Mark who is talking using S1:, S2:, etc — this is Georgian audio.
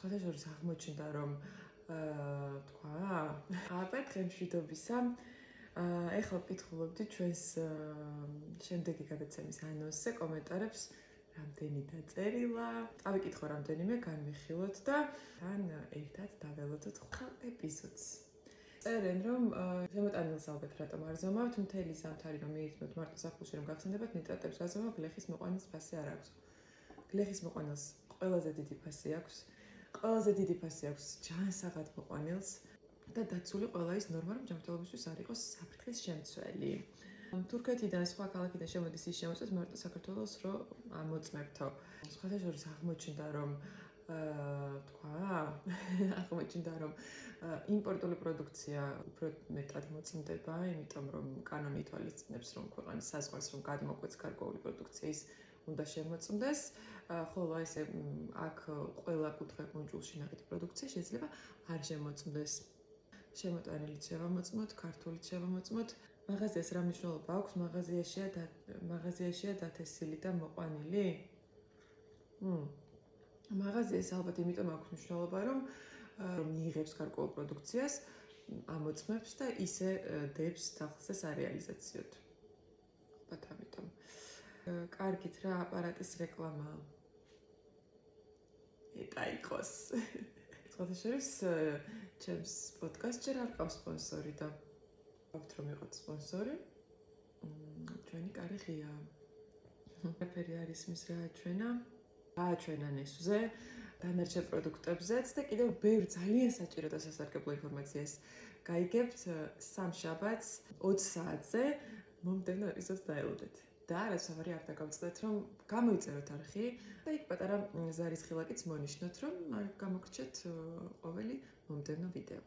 S1: სხვათა შორის აღმოჩნდა, რომ თქვა, აბეთ მშვიდობისა. ეხლა ვკითხულობდი ჩვენს შემდეგი გადაცემის ანონსზე კომენტარებს, რამდენი დაწერილა. ავიკითხო რამდენიმე, განვიხილოთ და თან ერთად დაველოდოთ ხალ ეპიზოდს. წერენ, რომ შემოტანილს ალბათ რატომ არ ზომავთ, მთელი ზამთარი რომ მიირთმევთ მარტო სახლში რომ გახსენდებათ, ნიტრატებს გაზომავ, გლეხის მოყვანის ფასი არ აქვს. გლეხის მოყვანილს ყველაზე დიდი ფასი აქვს. ყველაზე დიდი ფასი აქვს ჯანსაღად მოყვანილს და დაცული ყველა ის ნორმა, რომ ჯანმრთელობისთვის არ იყოს საფრთხის შემცველი. თურქეთიდან სხვა ქალაქიდან შემოდის ის შემოწმეთ მარტო საქართველოს რო ამოწმებთო. სხვათა შორის აღმოჩნდა, რომ აღმოჩნდა, რომ იმპორტული პროდუქცია უფრო მეტად მოწმდება, იმიტომ რომ კანონი ითვალისწინებს, რომ ქვეყანის საზღვარს რომ გადმოკვეთს გარკვეული პროდუქცია ის უნდა შემოწმდეს, ხოლო ესე აქ ყველა კუთხე კონჯულში ნახეთი პროდუქცია შეიძლება არ შემოწმდეს. შემოტანილით შევამოწმოთ, ქართულით შევამოწმოთ. მაღაზიას რა მნიშვნელობა აქვს? მაღაზიაშია დათესილი და მოყვანილი? მაღაზიას ალბათ იმიტომ აქვს მნიშვნელობა, რომ მიიღებს გარკვეულ პროდუქციას, ამოწმებს და ისე დებს სახლზე სარეალიზაციოდ. ალბათ ამიტომ. კარგით, რა აპარატის რეკლამაა? ეტა იყოს. სხვათა შორის ჩემს პოდკასტში არ ყავს სპონსორი და ვთქვით რომ იყოთ სპონსორი. ჩვენი კარი ღიაა.აფერი არის მის რა აჩვენა ნესვზე, დანარჩენ პროდუქტებზეც და კიდევ ბევრ ძალიან საჭირო და სასარგებლო ინფორმაციას გაიგებთ სამშაბათს 20 საათზე მომდევნო ეპიზოდს დაელოდეთ. და რაც ავარი არ დაგავწდეთ, რომ გამოიწეროთ არხი და იქ პატარა ზარის ხილაკიც მონიშნოთ, რომ არ გამოგრჩეთ ყოველი მომდევნო ვიდეო.